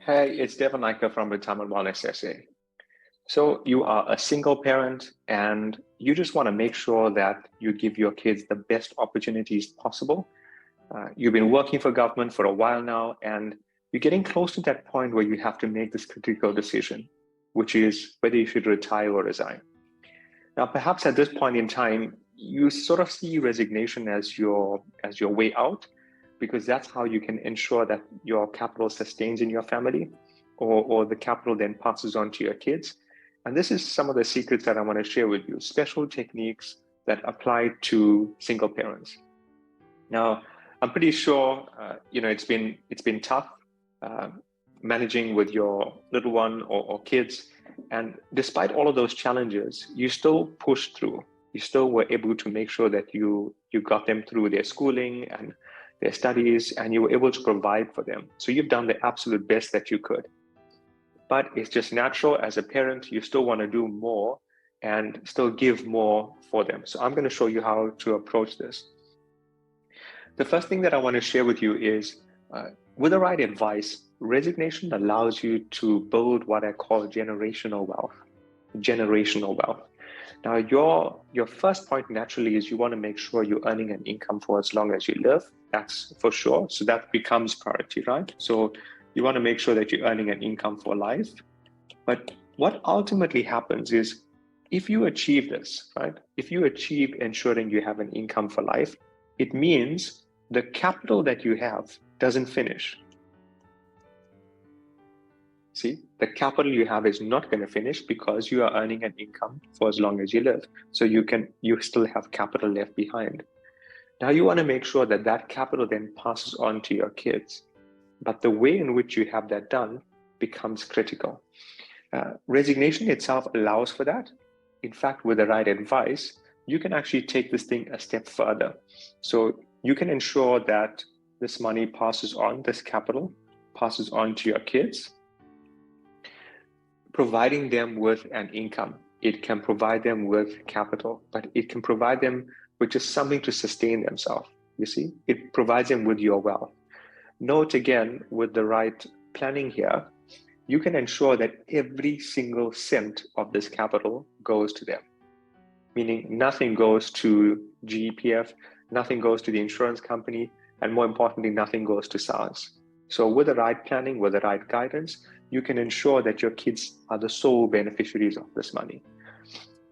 Hey, it's Devon Naika from Retirement Wellness SA. So you are a single parent and you just want to make sure that you give your kids the best opportunities possible. You've been working for government for a while now, and you're getting close to that point where you have to make this critical decision, which is whether you should retire or resign. Now, perhaps at this point in time, you sort of see resignation as your way out, because that's how you can ensure that your capital sustains in your family, or the capital then passes on to your kids. And this is some of the secrets that I want to share with you, special techniques that apply to single parents. Now, I'm pretty sure it's been tough uh, managing with your little one or kids, and despite all of those challenges, you still pushed through. You still were able to make sure that you got them through their schooling and their studies, and you were able to provide for them. So you've done the absolute best that you could. But it's just natural as a parent, you still want to do more and still give more for them. So I'm going to show you how to approach this. The first thing that I want to share with you is with the right advice, resignation allows you to build what I call generational wealth. Generational wealth. Now, your first point naturally is you want to make sure you're earning an income for as long as you live. That's for sure. So that becomes priority, right? So you want to make sure that you're earning an income for life. But what ultimately happens is if you achieve this, right? If you achieve ensuring you have an income for life, it means the capital that you have doesn't finish. See, the capital you have is not going to finish because you are earning an income for as long as you live. So you still have capital left behind. Now you want to make sure that that capital then passes on to your kids. But the way in which you have that done becomes critical. Resignation itself allows for that. In fact, with the right advice, you can actually take this thing a step further. So you can ensure that this money passes on, this capital passes on to your kids, providing them with an income. It can provide them with capital, but it can provide them with just something to sustain themselves. You see, it provides them with your wealth. Note again, with the right planning here, you can ensure that every single cent of this capital goes to them, meaning nothing goes to GEPF, nothing goes to the insurance company, and more importantly, nothing goes to SARS. So with the right planning, with the right guidance, you can ensure that your kids are the sole beneficiaries of this money.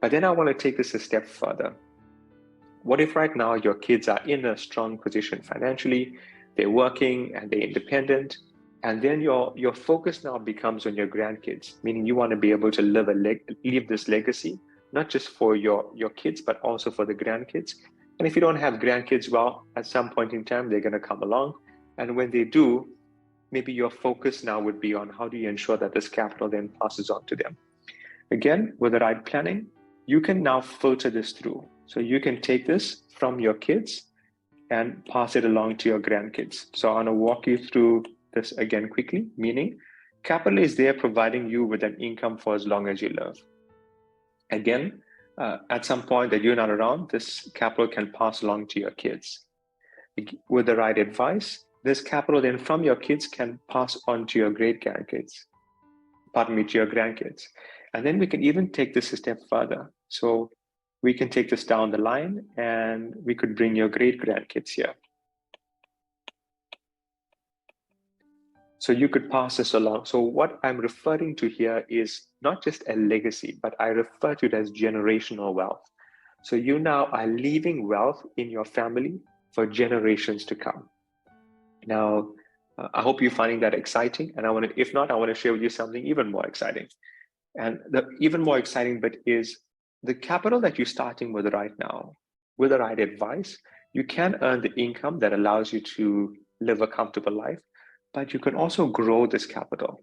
But then I want to take this a step further. What if right now your kids are in a strong position financially, they're working and they're independent, and then your focus now becomes on your grandkids, meaning you want to be able to leave this legacy, not just for your kids, but also for the grandkids. And if you don't have grandkids, well, at some point in time, they're going to come along. And when they do, maybe your focus now would be on how do you ensure that this capital then passes on to them. Again, with the right planning, you can now filter this through. So you can take this from your kids and pass it along to your grandkids. So I want to walk you through this again quickly, meaning capital is there providing you with an income for as long as you live. Again, at some point that you're not around, this capital can pass along to your kids. With the right advice, this capital then from your kids can pass on to your to your grandkids. And then we can even take this a step further. So we can take this down the line and we could bring your great grandkids here. So you could pass this along. So what I'm referring to here is not just a legacy, but I refer to it as generational wealth. So you now are leaving wealth in your family for generations to come. Now, I hope you're finding that exciting. And if not, I want to share with you something even more exciting. And the even more exciting bit is the capital that you're starting with right now, with the right advice, you can earn the income that allows you to live a comfortable life, but you can also grow this capital.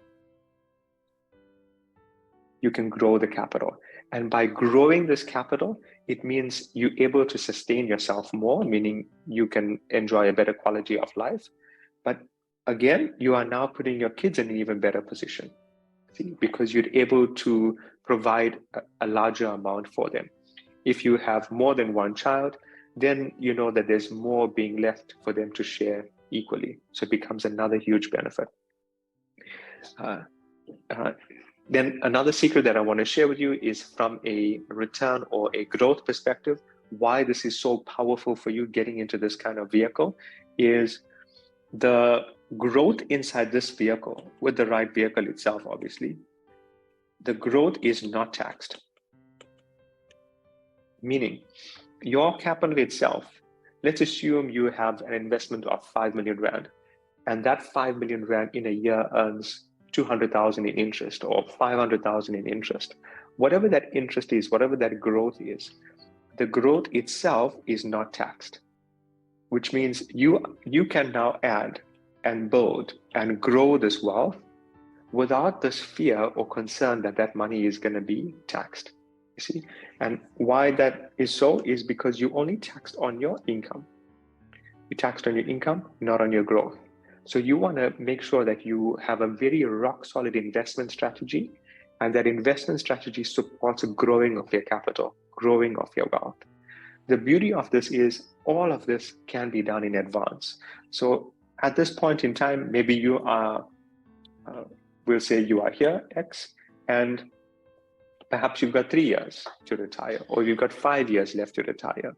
You can grow the capital. And by growing this capital, it means you're able to sustain yourself more, meaning you can enjoy a better quality of life. But again, you are now putting your kids in an even better position, because you're able to provide a larger amount for them. If you have more than one child, then you know that there's more being left for them to share equally. So it becomes another huge benefit. Then another secret that I want to share with you is from a return or a growth perspective, why this is so powerful for you getting into this kind of vehicle is the growth inside this vehicle, with the right vehicle itself, obviously, the growth is not taxed. Meaning, your capital itself, let's assume you have an investment of 5 million Rand, and that 5 million Rand in a year earns 200,000 in interest or 500,000 in interest. Whatever that interest is, whatever that growth is, the growth itself is not taxed, which means you can now add and build and grow this wealth without this fear or concern that that money is going to be taxed. You see, and why that is so is because you only taxed on your income. You taxed on your income, not on your growth. So you want to make sure that you have a very rock solid investment strategy, and that investment strategy supports growing of your capital, growing of your wealth. The beauty of this is all of this can be done in advance. So at this point in time, maybe you are, we'll say you are here, X, and perhaps you've got 3 years to retire, or you've got 5 years left to retire.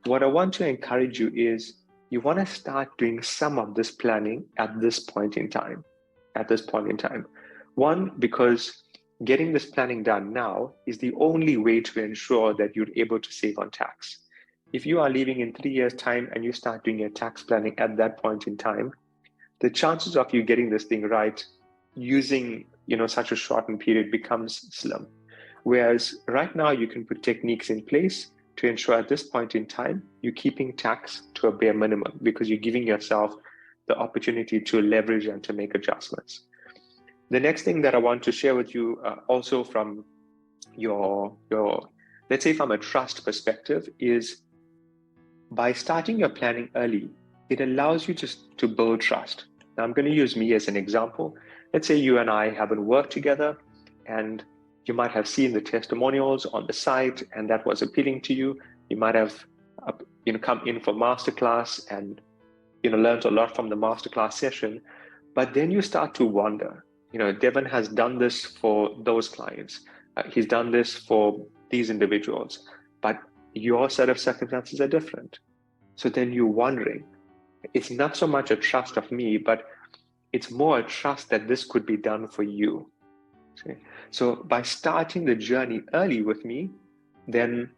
What I want to encourage you is you want to start doing some of this planning at this point in time. One, because getting this planning done now is the only way to ensure that you're able to save on tax. If you are leaving in 3 years' time and you start doing your tax planning at that point in time, the chances of you getting this thing right using such a shortened period becomes slim. Whereas right now you can put techniques in place to ensure at this point in time, you're keeping tax to a bare minimum because you're giving yourself the opportunity to leverage and to make adjustments. The next thing that I want to share with you also from your, let's say from a trust perspective, is by starting your planning early, it allows you to build trust. Now I'm going to use me as an example. Let's say you and I haven't worked together, and you might have seen the testimonials on the site and that was appealing to you. You might have come in for Masterclass and learned a lot from the Masterclass session, but then you start to wonder, Devin has done this for those clients. He's done this for these individuals, but your set of circumstances are different. So then you're wondering, it's not so much a trust of me, but it's more a trust that this could be done for you. Okay. So by starting the journey early with me, then,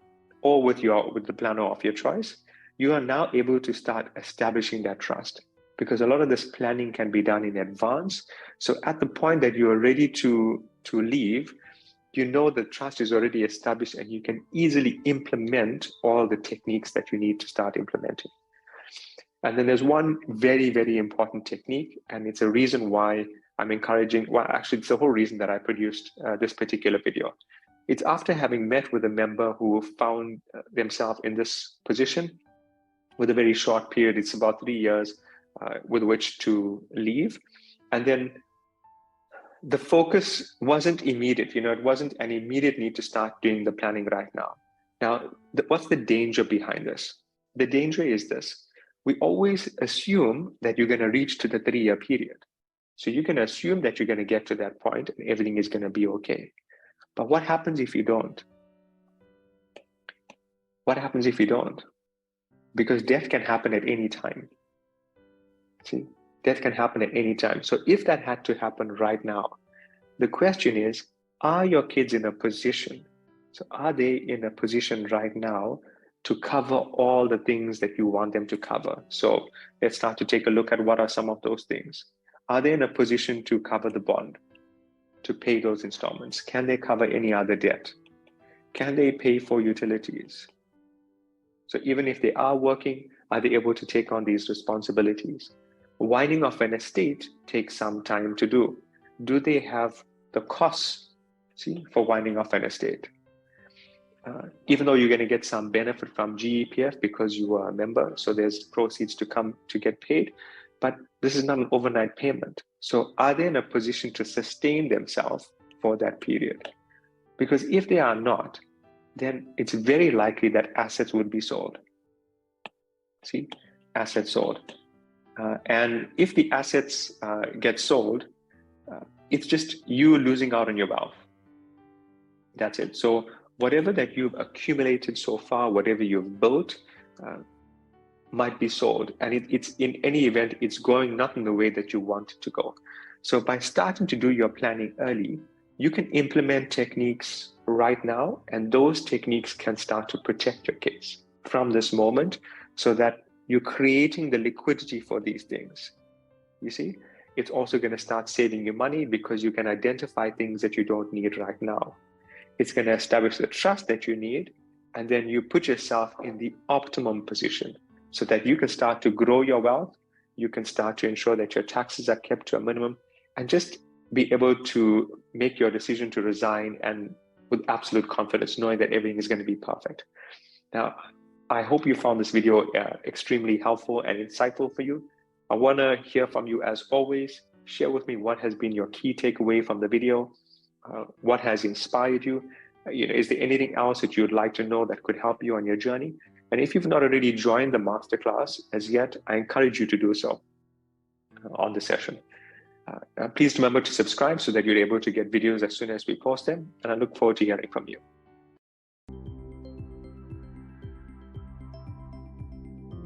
or with the planner of your choice, you are now able to start establishing that trust, because a lot of this planning can be done in advance. So at the point that you are ready to leave, the trust is already established and you can easily implement all the techniques that you need to start implementing. And then there's one very, very important technique, and it's a reason why I'm encouraging, well, actually, it's the whole reason that I produced this particular video. It's after having met with a member who found themselves in this position with a very short period. It's about 3 years with which to leave. And then the focus wasn't immediate. It wasn't an immediate need to start doing the planning right now. Now, what's the danger behind this? The danger is this. We always assume that you're going to reach to the 3-year period. So you can assume that you're going to get to that point and everything is going to be okay. But what happens if you don't? What happens if you don't? Because death can happen at any time. See, death can happen at any time. So if that had to happen right now, the question is, are your kids in a position? So are they in a position right now to cover all the things that you want them to cover? So let's start to take a look at what are some of those things. Are they in a position to cover the bond, to pay those installments? Can they cover any other debt? Can they pay for utilities? So even if they are working, are they able to take on these responsibilities? Winding off an estate takes some time to do. Do they have the costs, for winding off an estate? Even though you're going to get some benefit from GEPF because you are a member, so there's proceeds to come to get paid, but this is not an overnight payment. So are they in a position to sustain themselves for that period? Because if they are not, then it's very likely that assets would be sold. Assets sold. And if the assets get sold, it's just you losing out on your wealth. That's it. So whatever that you've accumulated so far, whatever you've built, might be sold, and it's in any event, it's going not in the way that you want it to go. So by starting to do your planning early, you can implement techniques right now, and those techniques can start to protect your kids from this moment, so that you're creating the liquidity for these things. You see, it's also going to start saving you money because you can identify things that you don't need right now. It's going to establish the trust that you need, and then you put yourself in the optimum position so that you can start to grow your wealth. You can start to ensure that your taxes are kept to a minimum, and just be able to make your decision to resign, and with absolute confidence, knowing that everything is going to be perfect. Now, I hope you found this video extremely helpful and insightful for you. I want to hear from you as always. Share with me what has been your key takeaway from the video. What has inspired you? Is there anything else that you'd like to know that could help you on your journey? And if you've not already joined the masterclass as yet, I encourage you to do so on the session. Please remember to subscribe so that you're able to get videos as soon as we post them. And I look forward to hearing from you.